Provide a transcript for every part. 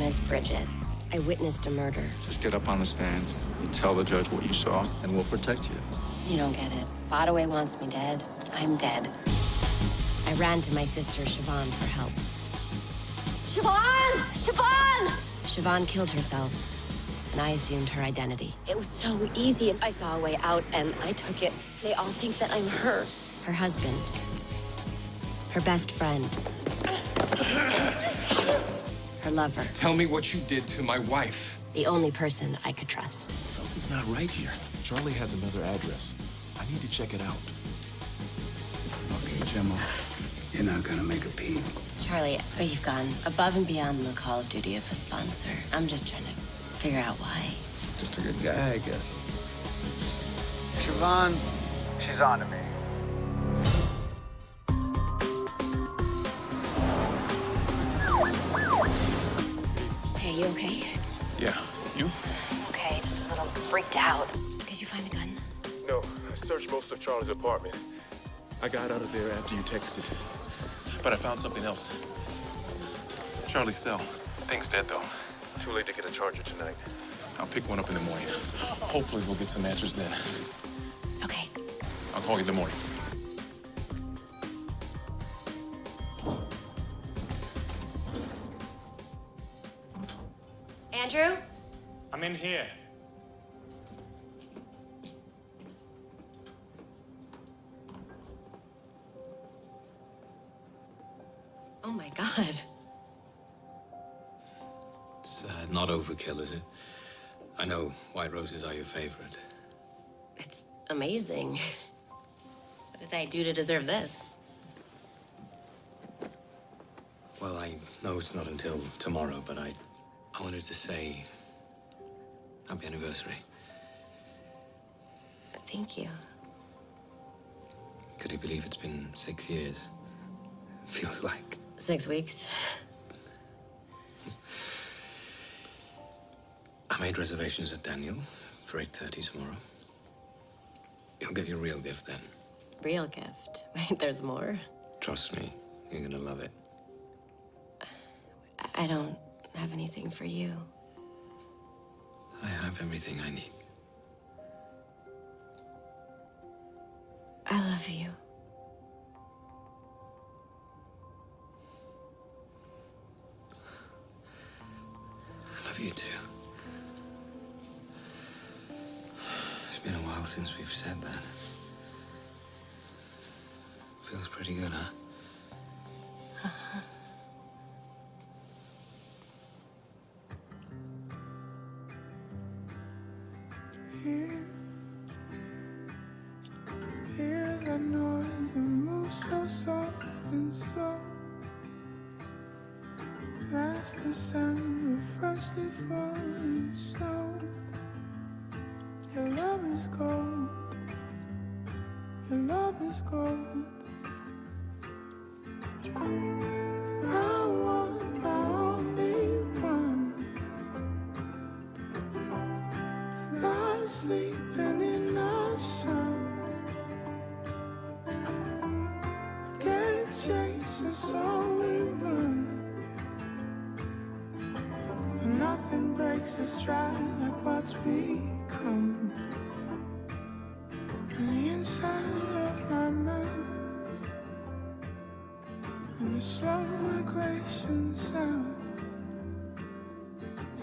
is Bridget. I witnessed a murder. Just get up on the stand and tell the judge what you saw, and we'll protect you. You don't get it. Bodaway wants me dead. I'm dead. I ran to my sister, Siobhan, for help. Siobhan! Siobhan! Siobhan killed herself, and I assumed her identity. It was so easy. I saw a way out, and I took it. They all think that I'm her. Her husband. Her best friend. Her lover. Tell me what you did to my wife. The only person I could trust. Something's not right here. Charlie has another address. I need to check it out. Okay, Gemma, you're not gonna make a peep. Charlie, you've gone above and beyond the call of duty of a sponsor. I'm just trying to figure out why. Just a good guy, I guess. Siobhan, she's on to me. Hey, you okay? Yeah, you? Okay, just a little freaked out. Did you find the gun? No, I searched most of Charlie's apartment. I got out of there after you texted. But I found something else. Charlie's cell. Thing's dead, though. Too late to get a charger tonight. I'll pick one up in the morning. Hopefully we'll get some answers then. Okay. I'll call you in the morning. Andrew? I'm in here. Oh my God. It's not overkill, is it? I know white roses are your favorite. It's amazing. What did I do to deserve this? Well, I know it's not until tomorrow, but I wanted to say happy anniversary. Thank you. Could you believe it's been 6 years? Feels like. 6 weeks. I made reservations at Daniel for 8:30 tomorrow. You'll get your real gift then. Real gift. Wait, there's more? Trust me, you're gonna love it. I don't have anything for you. I have everything I need. I love you. I love you too. It's been a while since we've said that. Feels pretty good, huh? Hear that noise that moves so soft and slow. That's the sound of freshly falling snow. Your love is gold. Your love is gold. I want my only one. Lie sleeping in the sun. Gave chase, so we run. And nothing breaks us dry like what's become. And the inside of my mind. And the slow migration sound.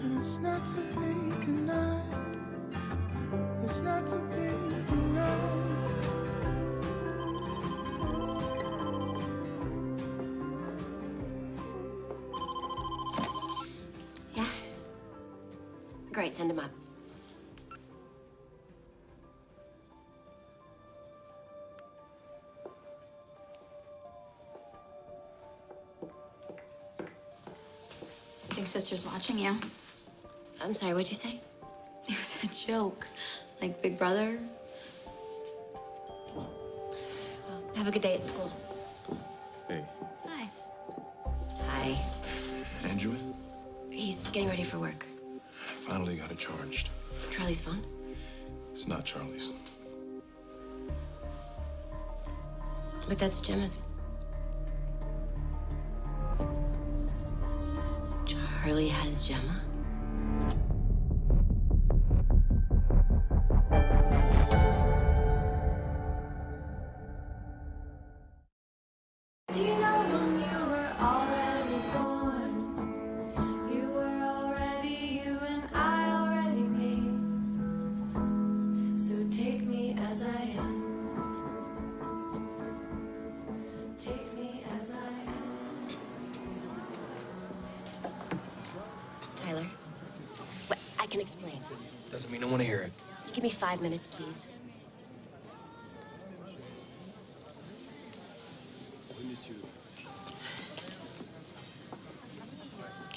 And it's not to be denied. It's not to be denied. Yeah? Great, send him up. Big sister's watching you. I'm sorry, what'd you say? It was a joke. Like Big Brother. Well, have a good day at school. Hey, Hi. Hi. Andrew? He's getting ready for work. Finally got it charged. Charlie's phone? It's not Charlie's. But that's Gemma's. Charlie. Charlie has Gemma? Do you know when you were already born? You were already you and I already me. So take me as I am. Take me as I am. Tyler, what? I can explain. Doesn't mean I want to hear it. You give me 5 minutes, please.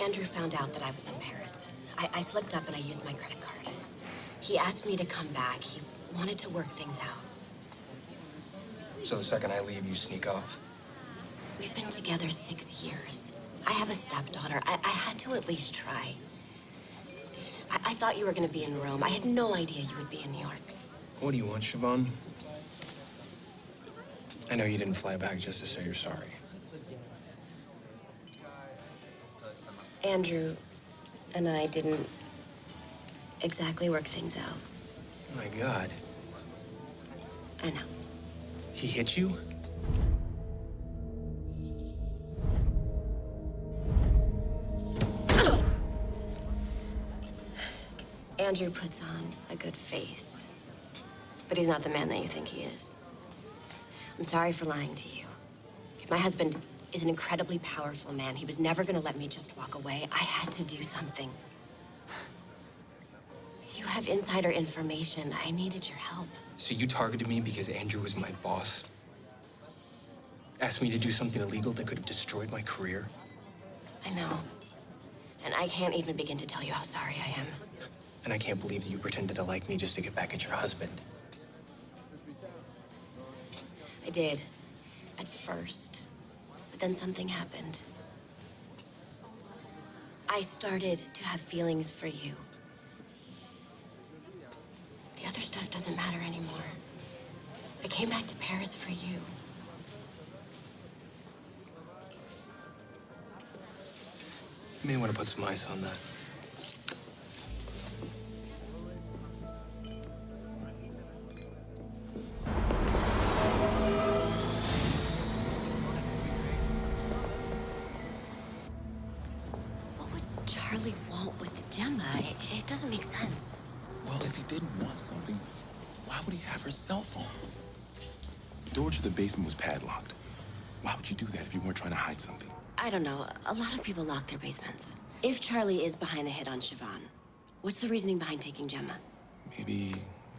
Andrew found out that I was in Paris. I slipped up and I used my credit card. He asked me to come back. He wanted to work things out. So the second I leave, you sneak off. We've been together 6 years. I have a stepdaughter. I had to at least try. I thought you were going to be in Rome. I had no idea you would be in New York. What do you want, Siobhan? I know you didn't fly back just to say you're sorry. Andrew and I didn't exactly work things out. Oh my God. I know. He hit you? Andrew puts on a good face, but he's not the man that you think he is. I'm sorry for lying to you. My husband is an incredibly powerful man. He was never gonna let me just walk away. I had to do something. You have insider information. I needed your help. So you targeted me because Andrew was my boss? Asked me to do something illegal that could have destroyed my career? I know. And I can't even begin to tell you how sorry I am. And I can't believe that you pretended to like me just to get back at your husband. I did. At first. But then something happened. I started to have feelings for you. The other stuff doesn't matter anymore. I came back to Paris for you. You may want to put some ice on that. What would Charlie want with Gemma? It doesn't make sense. Well, if he didn't want something, why would he have her cell phone? The door to the basement was padlocked. Why would you do that if you weren't trying to hide something? I don't know. A lot of people lock their basements. If Charlie is behind the hit on Siobhan, what's the reasoning behind taking Gemma? Maybe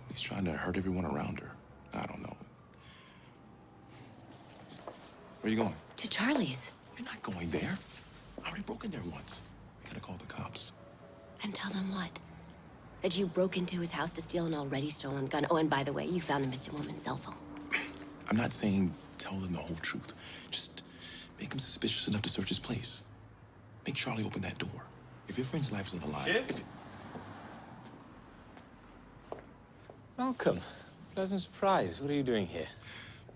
he's trying to hurt everyone around her. I don't know. Where are you going? To Charlie's. You're not going there. I already broke in there once. I gotta call the cops. And tell them what? That you broke into his house to steal an already stolen gun. Oh, and by the way, you found a missing woman's cell phone. I'm not saying tell them the whole truth. Just make him suspicious enough to search his place. Make Charlie open that door. If your friend's life is on the line... if it- Welcome. Pleasant surprise. What are you doing here?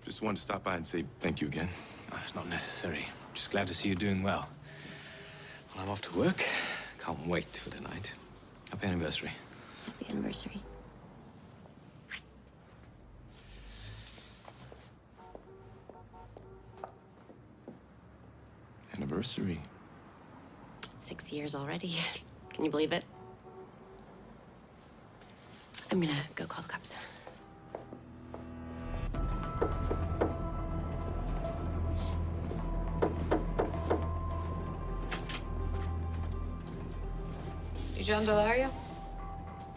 Just wanted to stop by and say thank you again. Oh, that's not necessary. Just glad to see you doing well. Well, I'm off to work. Can't wait for tonight. Happy anniversary. Happy anniversary. Anniversary. 6 years already. Can you believe it? I'm gonna go call the cops. You John Delario?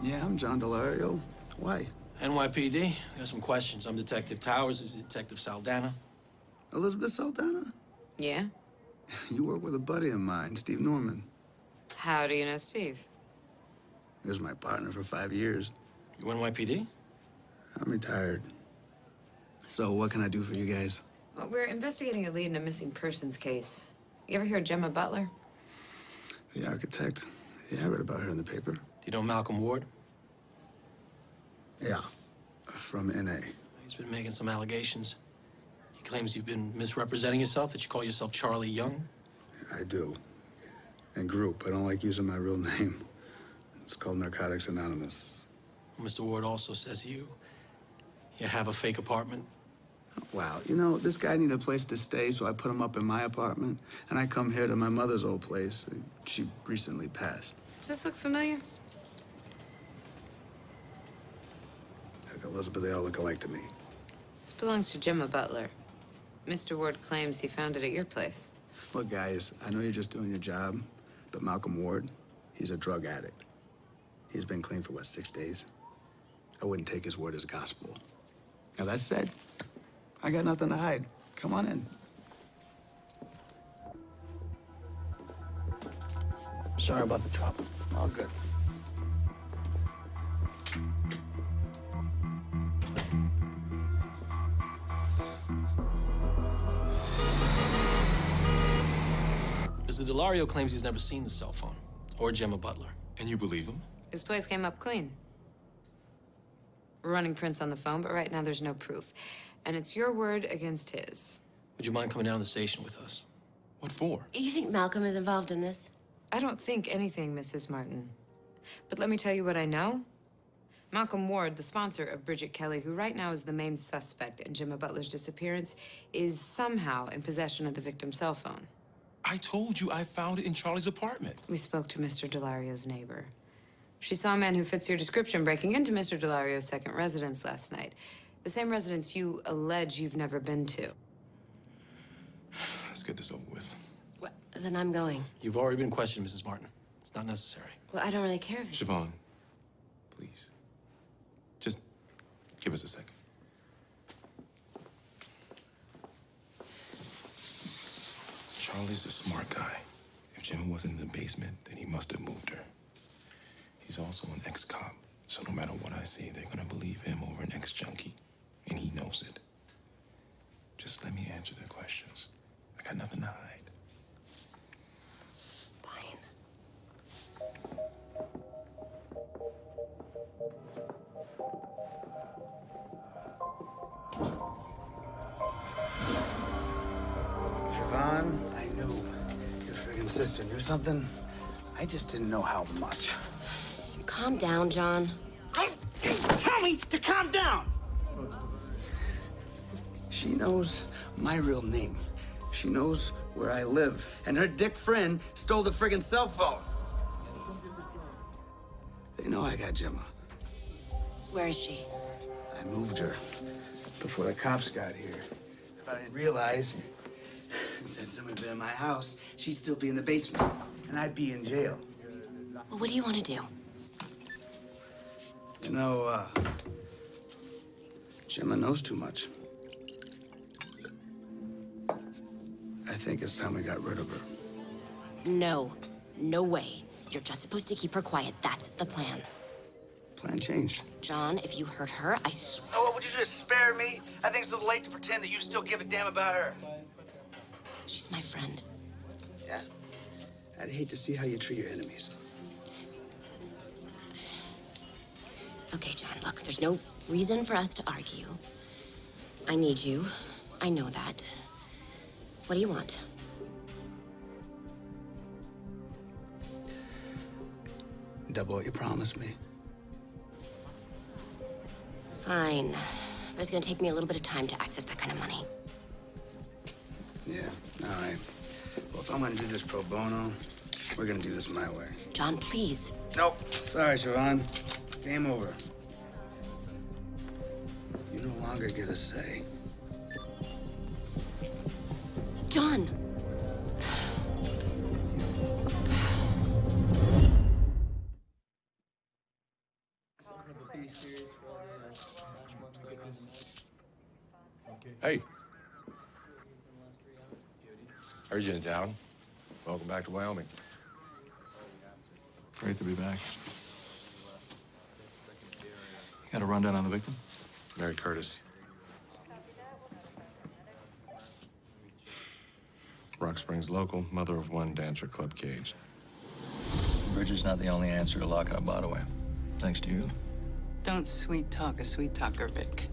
Yeah, I'm John Delario. Why? NYPD. I got some questions. I'm Detective Towers. This is Detective Saldana. Elizabeth Saldana? Yeah. You work with a buddy of mine, Steve Norman. How do you know Steve? He was my partner for 5 years. You NYPD? I'm retired. So what can I do for you guys? Well, we're investigating a lead in a missing persons case. You ever hear of Gemma Butler? The architect. Yeah, I read about her in the paper. Do you know Malcolm Ward? Yeah, from NA. He's been making some allegations. He claims you've been misrepresenting yourself, that you call yourself Charlie Young. I do. and group. I don't like using my real name. It's called Narcotics Anonymous. Mr. Ward also says you have a fake apartment. Wow, you know, this guy needed a place to stay, so I put him up in my apartment, and I come here to my mother's old place. She recently passed. Does this look familiar? Like Elizabeth, they all look alike to me. This belongs to Gemma Butler. Mr. Ward claims he found it at your place. Look, guys, I know you're just doing your job, but Malcolm Ward, he's a drug addict. He's been clean for, what, 6 days? I wouldn't take his word as gospel. Now, that said, I got nothing to hide. Come on in. Sorry about the trouble. All good. Mr. Delario claims he's never seen the cell phone or Gemma Butler. And you believe him? His place came up clean. We're running prints on the phone, but right now there's no proof. And it's your word against his. Would you mind coming down to the station with us? What for? You think Malcolm is involved in this? I don't think anything, Mrs. Martin. But let me tell you what I know. Malcolm Ward, the sponsor of Bridget Kelly, who right now is the main suspect in Gemma Butler's disappearance, is somehow in possession of the victim's cell phone. I told you I found it in Charlie's apartment. We spoke to Mr. Delario's neighbor. She saw a man who fits your description breaking into Mr. Delario's second residence last night. The same residence you allege you've never been to. Let's get this over with. Well, then I'm going. You've already been questioned, Mrs. Martin. It's not necessary. Well, I don't really care if Siobhan, please. Just give us a second. Charlie's a smart guy. If Gemma wasn't in the basement, then he must have moved her. He's also an ex-cop, so no matter what I say, they're gonna believe him over an ex-junkie, and he knows it. Just let me answer their questions. I got nothing to hide. Fine. Siobhan, I knew your friggin' sister knew something. I just didn't know how much. Calm down, John. Tell me to calm down! She knows my real name. She knows where I live. And her dick friend stole the friggin' cell phone. They know I got Gemma. Where is she? I moved her before the cops got here. If I didn't realize that someone had been in my house, she'd still be in the basement, and I'd be in jail. Well, what do you want to do? You know, Gemma knows too much. I think it's time we got rid of her. No. No way. You're just supposed to keep her quiet. That's the plan. Plan changed. John, if you hurt her, I swear. Oh, would you just spare me? I think it's a little late to pretend that you still give a damn about her. She's my friend. Yeah? I'd hate to see how you treat your enemies. Okay, John, look, there's no reason for us to argue. I need you. I know that. What do you want? Double what you promised me. Fine. But it's gonna take me a little bit of time to access that kind of money. Yeah, all right. Well, if I'm gonna do this pro bono, we're gonna do this my way. John, please. Nope. Sorry, Siobhan. Game over. You no longer get a say. John! Hey. Heard you in town. Welcome back to Wyoming. Great to be back. Got a rundown on the victim? Mary Curtis. Rock Springs local, mother of one, dancer, club caged. Bridget's not the only answer to locking a bot away. Thanks to you. Don't sweet talk a sweet talker, Vic.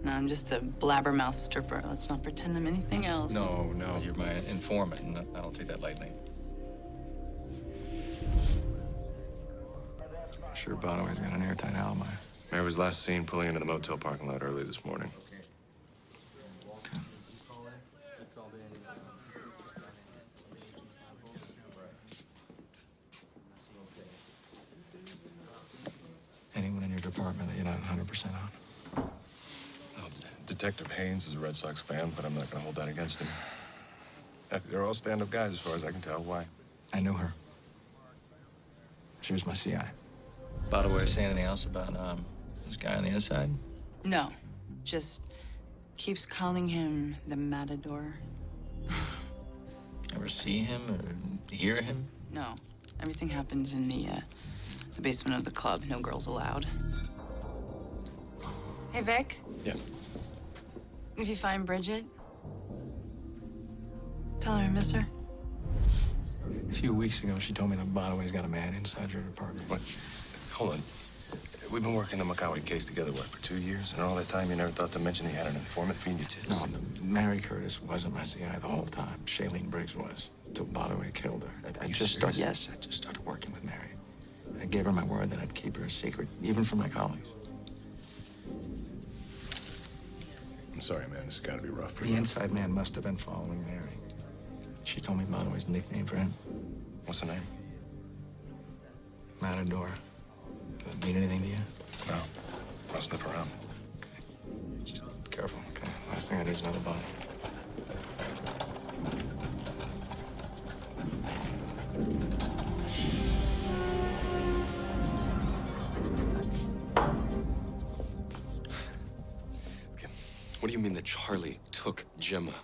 No, I'm just a blabbermouth stripper. Let's not pretend I'm anything else. No, you're my informant, and I don't take that lightly. Sure, Bottomway's got an airtight alibi. Mary was last seen pulling into the motel parking lot early this morning. Anyone in your department that you're not 100% on? Well, Detective Haynes is a Red Sox fan, but I'm not gonna hold that against him. Heck, they're all stand-up guys as far as I can tell. Why? I knew her. She was my CI. By the way, say anything else about this guy on the inside? No, just keeps calling him the Matador. Ever see him or hear him? No, everything happens in the basement of the club. No girls allowed. Hey, Vic. Yeah. If you find Bridget, tell her I miss her. A few weeks ago, she told me that Bottomway's got a man inside your department. What? Hold on. We've been working the McCowie case together, what, for 2 years? And all that time, you never thought to mention he had an informant feeding you tits? No, Mary Curtis wasn't my CI the whole time. Shailene Briggs was, until Bottomway killed her. I just started working with Mary. I gave her my word that I'd keep her a secret, even from my colleagues. I'm sorry, man. This has got to be rough for you. The inside man must have been following Mary. She told me Bottomway's nickname for him. What's the name? Matador. Does that mean anything to you? No. I'll sniff around. Just careful, okay? Last thing I need is another body. What do you mean that Charlie took Gemma?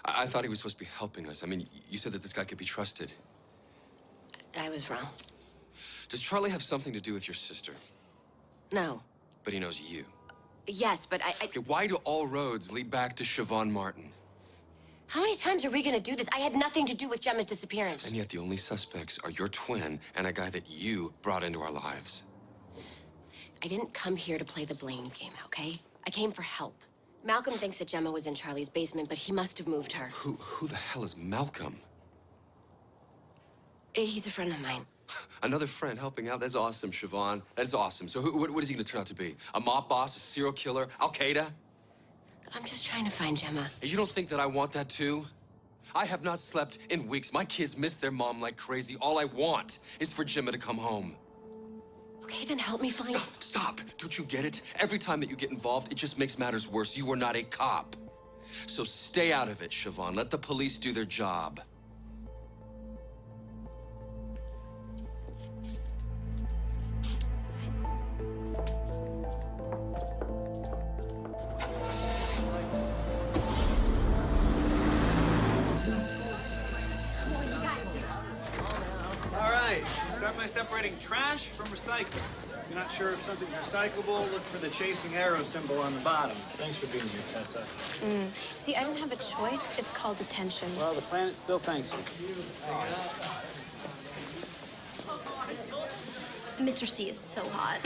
I thought he was supposed to be helping us. I mean, you said that this guy could be trusted. I was wrong. Does Charlie have something to do with your sister? No. But he knows you. Yes, but I... Okay, why do all roads lead back to Siobhan Martin? How many times are we gonna do this? I had nothing to do with Gemma's disappearance. And yet the only suspects are your twin and a guy that you brought into our lives. I didn't come here to play the blame game, okay? I came for help. Malcolm thinks that Gemma was in Charlie's basement, but he must have moved her. Who the hell is Malcolm? He's a friend of mine. Another friend helping out? That's awesome, Siobhan. That's awesome. So what is he gonna turn out to be? A mob boss, a serial killer, Al-Qaeda? I'm just trying to find Gemma. You don't think that I want that too? I have not slept in weeks. My kids miss their mom like crazy. All I want is for Gemma to come home. Okay, then help me find... Stop. Don't you get it? Every time that you get involved, it just makes matters worse. You are not a cop. So stay out of it, Siobhan. Let the police do their job. All right, start by separating trash from recycling. If you're not sure if something's recyclable, look for the chasing arrow symbol on the bottom. Thanks for being here, Tessa. See, I don't have a choice. It's called detention. Well, the planet still thanks you. Mr. C is so hot.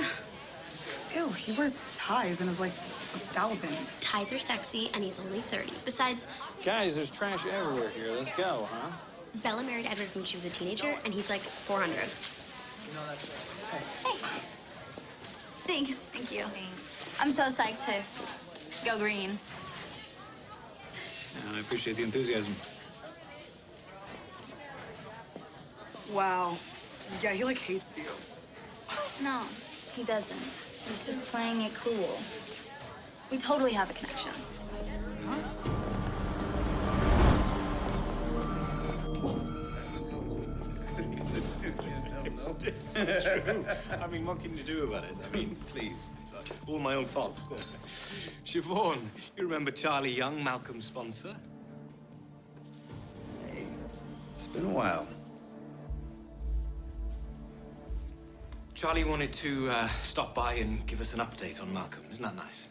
Ew, he wears ties and is like 1,000. Ties are sexy, and he's only 30. Besides, Guys, there's trash everywhere here. Let's go, huh? Bella married Edward when she was a teenager, and he's like 400. Hey. Thanks. Thank you. I'm so psyched to go green. I appreciate the enthusiasm. Wow. Yeah, he like hates you. No, he doesn't. He's just playing it cool. We totally have a connection. True. I mean, what can you do about it? I mean, please. It's all my own fault, of course. Siobhan, you remember Charlie Young, Malcolm's sponsor? Hey, it's been a while. Charlie wanted to stop by and give us an update on Malcolm. Isn't that nice?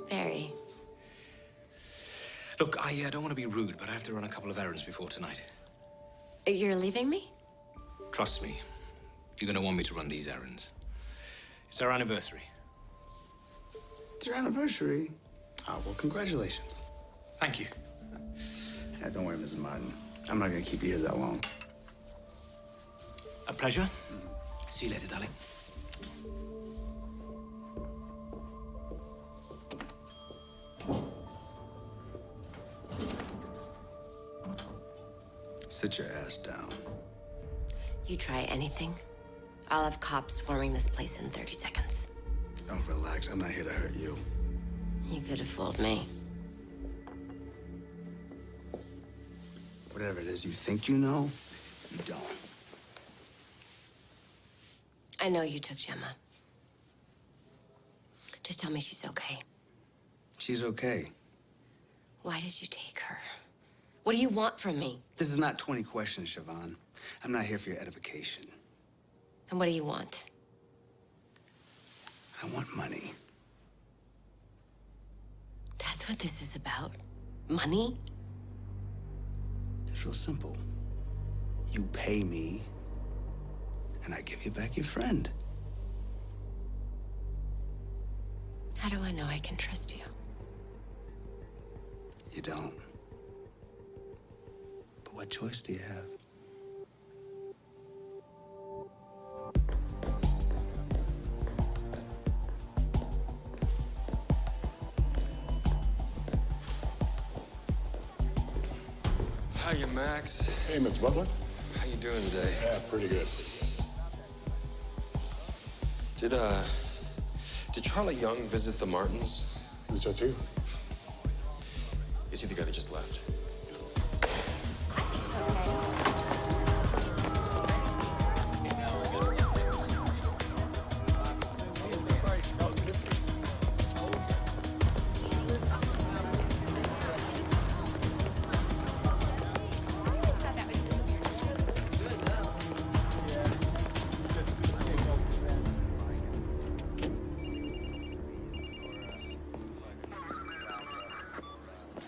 Very. Look, I don't want to be rude, but I have to run a couple of errands before tonight. You're leaving me? Trust me, you're going to want me to run these errands. It's our anniversary. It's your anniversary? Oh, well, congratulations. Thank you. Yeah, don't worry, Mrs. Martin. I'm not going to keep you here that long. A pleasure. See you later, darling. Sit your ass down. You try anything, I'll have cops swarming this place in 30 seconds. Don't relax. I'm not here to hurt you. You could have fooled me. Whatever it is you think you know, you don't. I know you took Gemma. Just tell me she's okay. She's okay. Why did you take her? What do you want from me? This is not 20 questions, Siobhan. I'm not here for your edification. And what do you want? I want money. That's what this is about? Money? It's real simple. You pay me, and I give you back your friend. How do I know I can trust you? You don't. But what choice do you have? Hiya, Max. Hey, Mr. Butler. How you doing today? Yeah, pretty good. Did Charlie Young visit the Martins? He was just here. Is he the guy that just left?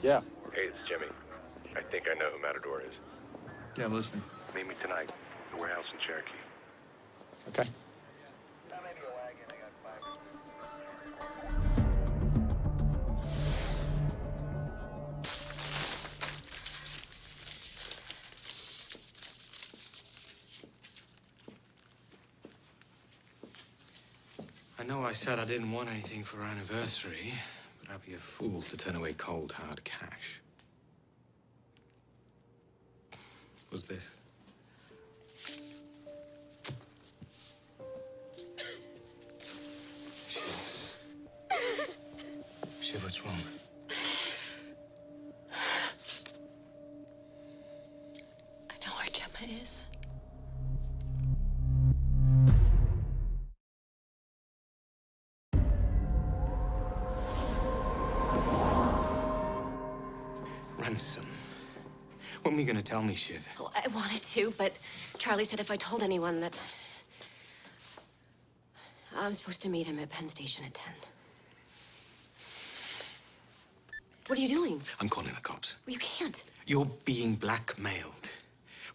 Yeah. Hey, it's Jimmy. I think I know who Matador is. Yeah, I'm listening. Meet me tonight at the warehouse in Cherokee. Okay. I know I said I didn't want anything for our anniversary, but I'd be a fool to turn away cold, hard cash. What's this? Shiv, what's wrong? I know where Gemma is. Ransom. When were you gonna tell me, Shiv? Oh, I wanted to, but Charlie said if I told anyone that I'm supposed to meet him at Penn Station at 10. What are you doing? I'm calling the cops. You can't. You're being blackmailed.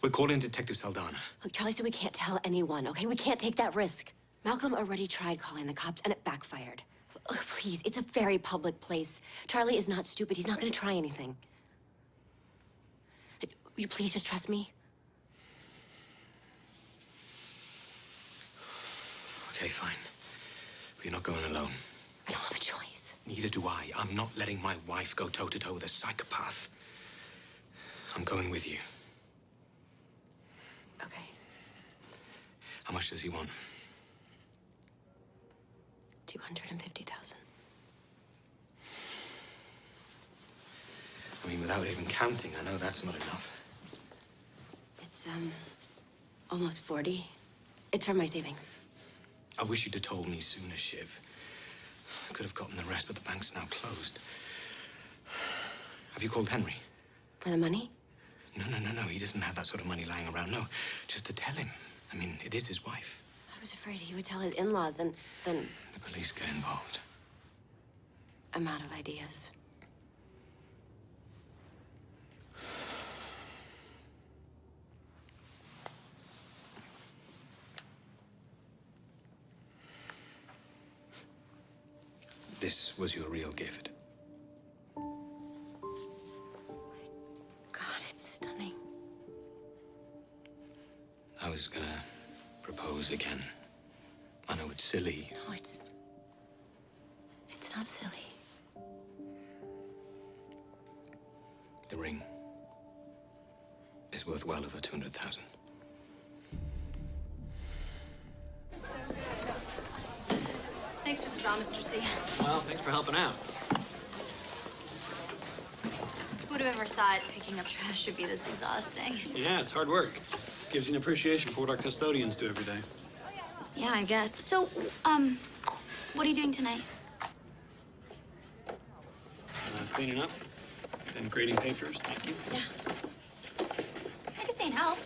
We're calling Detective Saldana. Look, Charlie said we can't tell anyone, okay? We can't take that risk. Malcolm already tried calling the cops, and it backfired. Ugh, please, it's a very public place. Charlie is not stupid. He's not gonna try anything. Will you please just trust me? Okay, fine. But you're not going alone. I don't have a choice. Neither do I. I'm not letting my wife go toe-to-toe with a psychopath. I'm going with you. Okay. How much does he want? 250,000. I mean, without even counting, I know that's not enough. It's, almost 40. It's from my savings. I wish you'd have told me sooner, Shiv. I could have gotten the rest, but the bank's now closed. Have you called Henry? For the money? No. He doesn't have that sort of money lying around. No, just to tell him. I mean, it is his wife. I was afraid he would tell his in-laws, and then The police get involved. I'm out of ideas. This was your real gift. God, it's stunning. I was gonna propose again know it's silly. No, it's not silly. The ring is worth well over 200,000. Thanks for the saw, Mr. C. Well, thanks for helping out. Who would have ever thought picking up trash would be this exhausting? Yeah, it's hard work. Gives you an appreciation for what our custodians do every day. Yeah, I guess. So, what are you doing tonight? Cleaning up and grading papers. Thank you. Yeah. I can stay and help.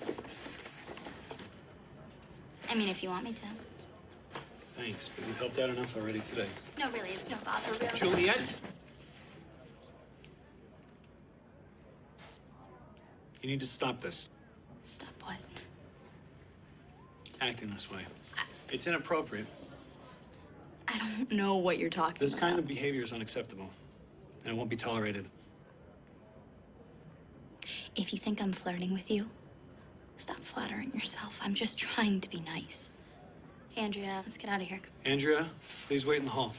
I mean, if you want me to. Thanks, but you've helped out enough already today. No, really, it's no bother, really. Juliet! You need to stop this. Stop what? Acting this way. It's inappropriate. I don't know what you're talking This about. kind of behavior is unacceptable, and it won't be tolerated. If you think I'm flirting with you, stop flattering yourself. I'm just trying to be nice. Hey, Andrea, let's get out of here. Andrea, please wait in the hall.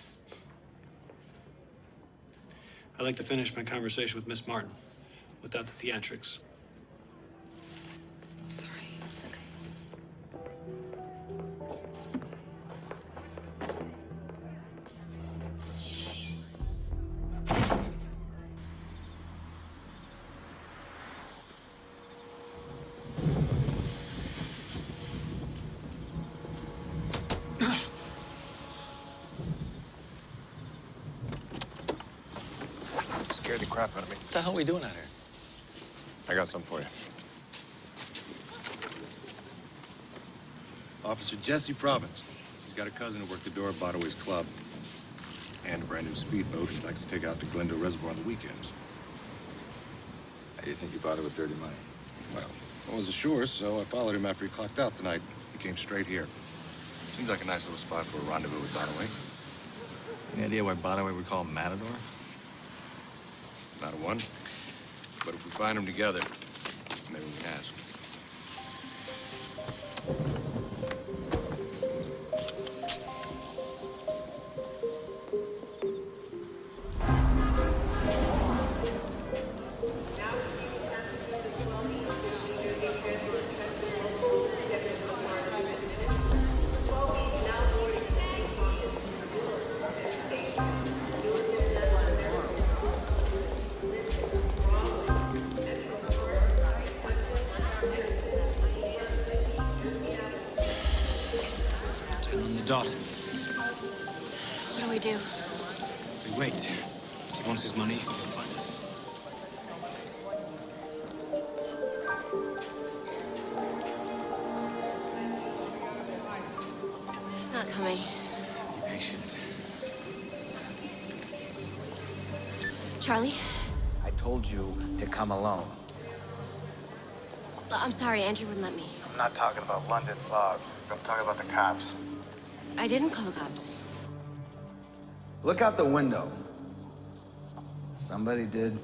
I'd like to finish my conversation with Miss Martin without the theatrics. Sorry, it's okay. Scared the crap out of me. What the hell are we doing out here? I got something for you. Officer Jesse Province. He's got a cousin who worked the door at Bodaway's club. And a brand new speedboat he likes to take out to Glendale Reservoir on the weekends. How do you think you bought it with dirty money? Well, I wasn't sure, so I followed him after he clocked out tonight. He came straight here. Seems like a nice little spot for a rendezvous with Bodaway. Any idea why Bodaway would call him Matador? Not a one. But if we find them together, maybe we can ask. Dot. What do we do? We wait. If he wants his money, he'll find us. He's not coming. Be patient. Charlie? I told you to come alone. I'm sorry, Andrew wouldn't let me. I'm not talking about London fog. I'm talking about the cops. I didn't call the cops. Look out the window. Somebody did.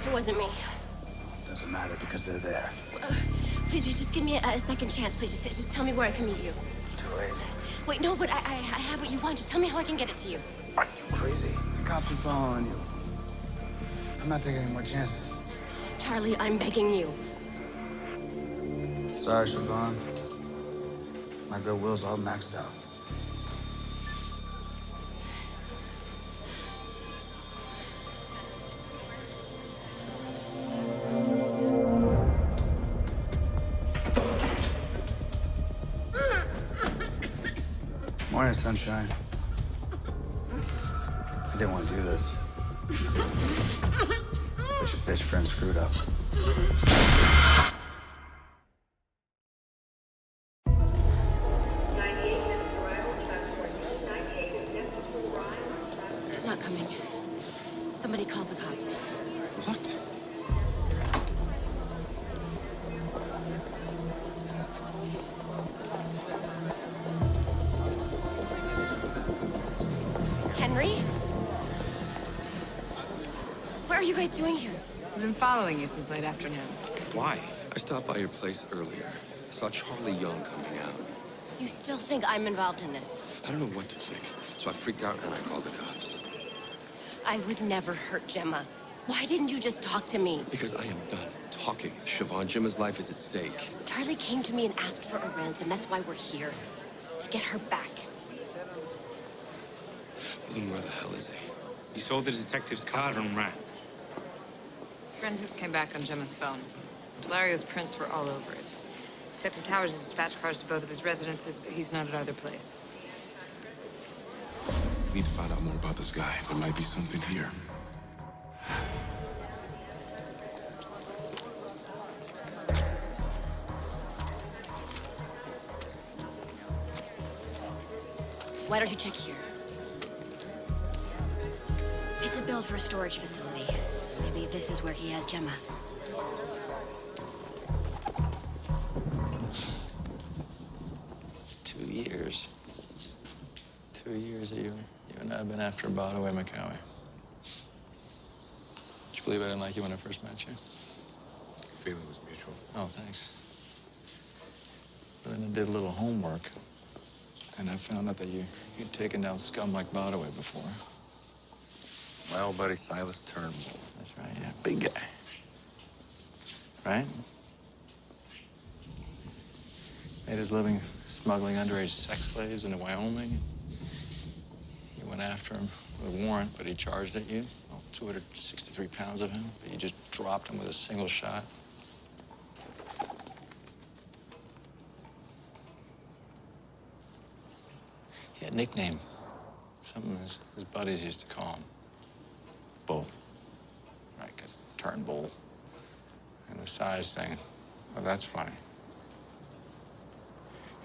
It wasn't me. Doesn't matter because they're there. Please, you just give me a second chance, please. Just tell me where I can meet you. It's too late. Wait, no, but I have what you want. Just tell me how I can get it to you. Are you crazy? The cops are following you. I'm not taking any more chances. Charlie, I'm begging you. Sorry, Siobhan. My goodwill's all maxed out. Morning, sunshine. I didn't want to do this. But your bitch friend screwed up. He's not coming. Somebody called the cops. What? guys doing here? I've been following you since late afternoon. Why? I stopped by your place earlier. Saw Charlie Young coming out. You still think I'm involved in this? I don't know what to think, so I freaked out and I called the cops. I would never hurt Gemma. Why didn't you just talk to me? Because I am done talking. Siobhan, Gemma's life is at stake. Charlie came to me and asked for a ransom. That's why we're here. To get her back. Well, then where the hell is he? He sold the detective's card and ran. Forensics came back on Gemma's phone. Delario's prints were all over it. Detective Towers has dispatched cars to both of his residences, but he's not at either place. We need to find out more about this guy. There might be something here. Why don't you check here? It's a bill for a storage facility. Maybe this is where he has Gemma. 2 years. 2 years you and I have been after Botaway McCowie. Did you believe I didn't like you when I first met you? Feeling was mutual. Oh, thanks. But then I did a little homework, and I found out that you'd taken down scum like Botaway before. My old buddy Silas Turnbull. That's right, yeah. Big guy. Right? Made his living smuggling underage sex slaves into Wyoming. You went after him with a warrant, but he charged at you. 263 pounds of him, but you just dropped him with a single shot. He had a nickname. Something his buddies used to call him. Bull. Right, because Turnbull. And the size thing, well, that's funny.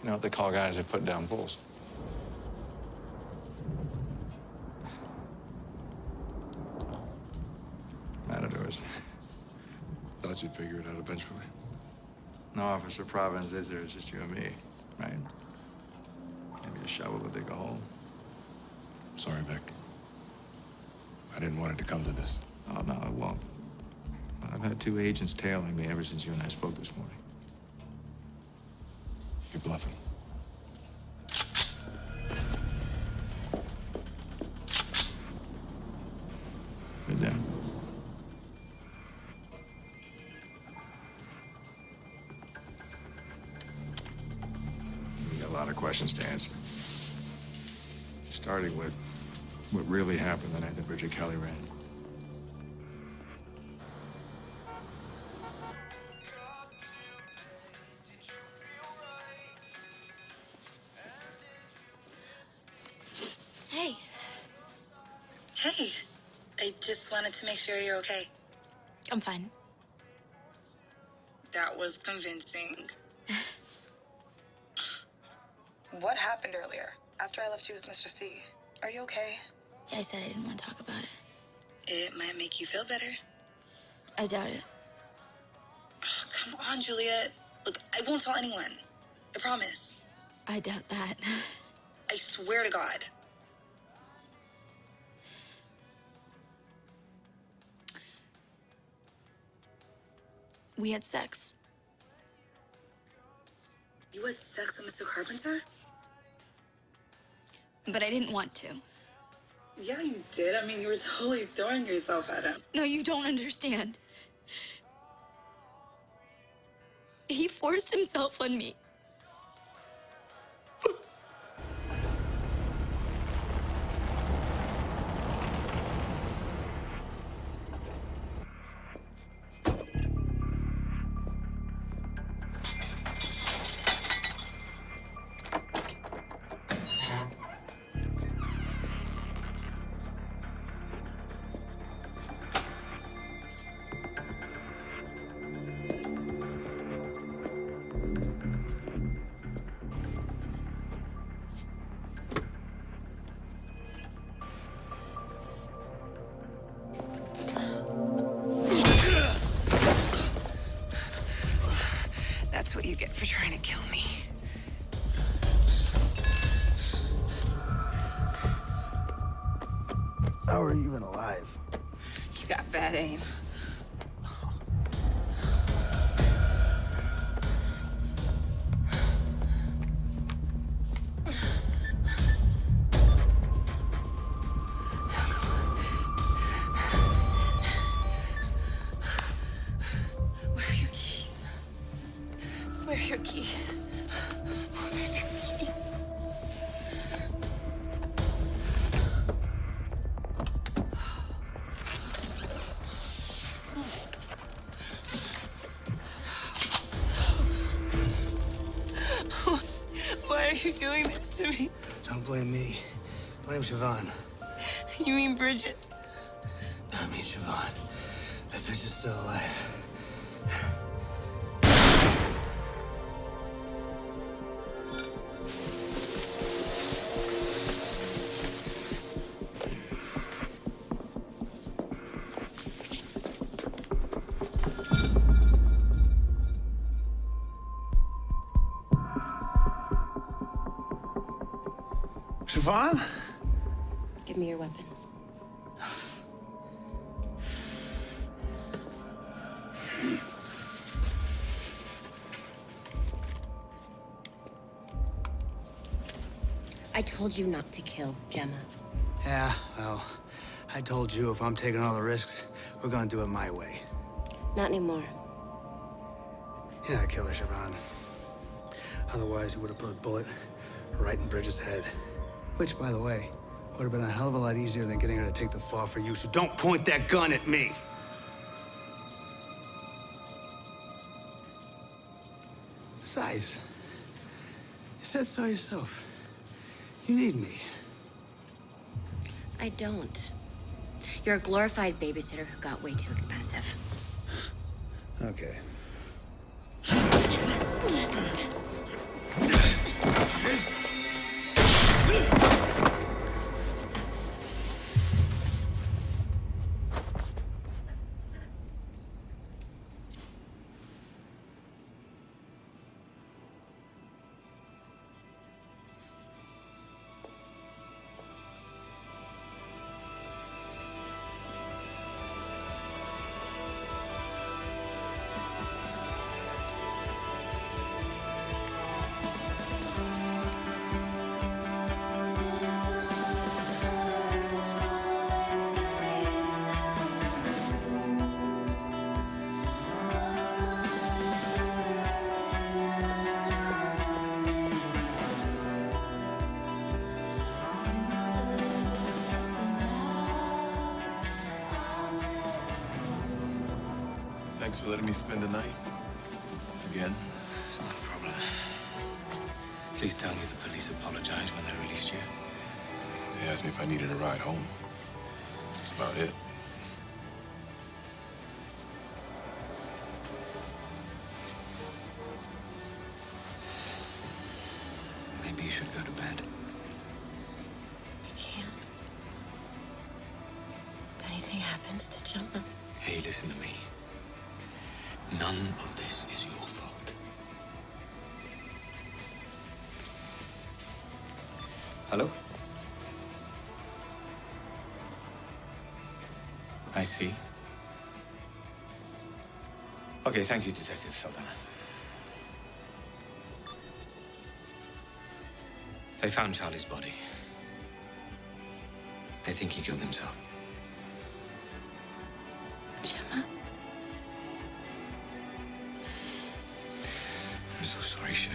You know what they call guys who put down bulls? Matadors. Thought you'd figure it out eventually. No Officer Providence is there, it's just you and me, right? Maybe a shovel to dig a hole. Sorry, Vic. I didn't want it to come to this. Oh, no, it won't. I've had 2 agents tailing me ever since you and I spoke this morning. You're bluffing. Good down. You got a lot of questions to answer. Starting with what really happened the night that Bridget Kelly ran. Hey. Hey. I just wanted to make sure you're okay. I'm fine. That was convincing. What happened earlier, after I left you with Mr. C? Are you okay? Yeah, I said I didn't want to talk about it. It might make you feel better. I doubt it. Oh, come on, Juliet. Look, I won't tell anyone. I promise. I doubt that. I swear to God. We had sex. You had sex with Mr. Carpenter? But I didn't want to. Yeah, you did. I mean, you were totally throwing yourself at him. No, you don't understand. He forced himself on me. That's what you get for trying to kill me. How are you even alive? You got bad aim. Where are your keys? Where are your keys? Why are you doing this to me? Don't blame me. Blame Siobhan. You mean Bridget? I mean Siobhan. That bitch is still alive. Siobhan? Give me your weapon. I told you not to kill Gemma. Yeah, well, I told you if I'm taking all the risks, we're gonna do it my way. Not anymore. You're not a killer, Siobhan. Otherwise, you would have put a bullet right in Bridget's head. Which, by the way, would have been a hell of a lot easier than getting her to take the fall for you, so don't point that gun at me! Besides, you said so yourself. You need me. I don't. You're a glorified babysitter who got way too expensive. Okay. Thanks for letting me spend the night. Again. It's not a problem. Please tell me the police apologized when they released you. They asked me if I needed a ride home. That's about it. Maybe you should go to bed. You can't. If anything happens to Gemma. Hey, listen to me. None of this is your fault. Hello? I see. Okay, thank you, Detective Saldana. They found Charlie's body. They think he killed himself. Gemma? I'm so sorry, Shiv.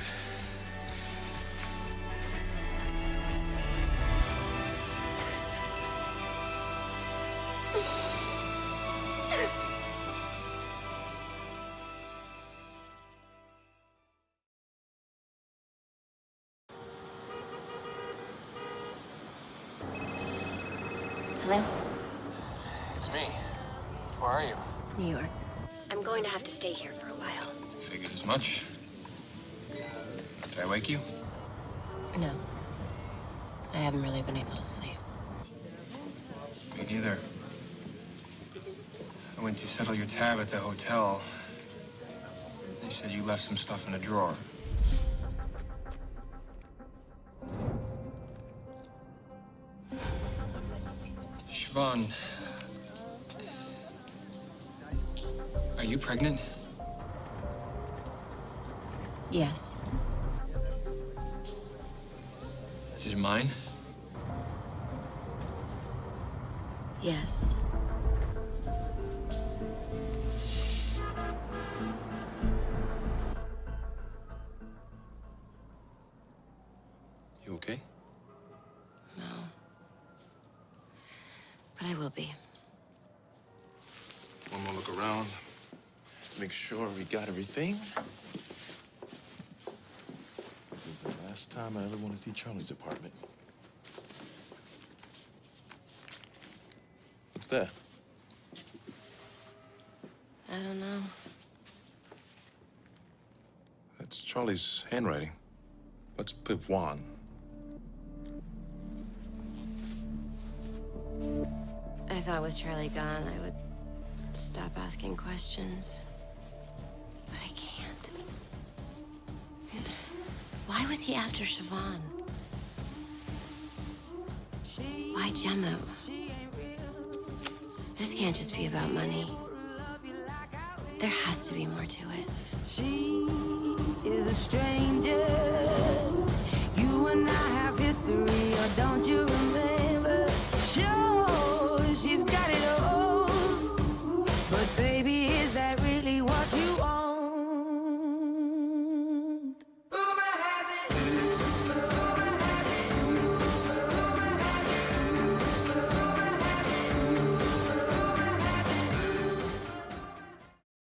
Hello? It's me. Where are you? New York. I'm going to have to stay here for a while. Figured as much. Did I wake you? No. I haven't really been able to sleep. Me neither. I went to settle your tab at the hotel. They said you left some stuff in a drawer. Siobhan, are you pregnant? Yes. Is it mine? Yes. around, make sure we got everything. This is the last time I ever want to see Charlie's apartment. What's that? I don't know. That's Charlie's handwriting. What's Pivwan? I thought with Charlie gone, I would stop asking questions. But I can't. Why was he after Siobhan? Why Gemma? This can't just be about money. There has to be more to it. She is a stranger. You and I have history, or don't you remember?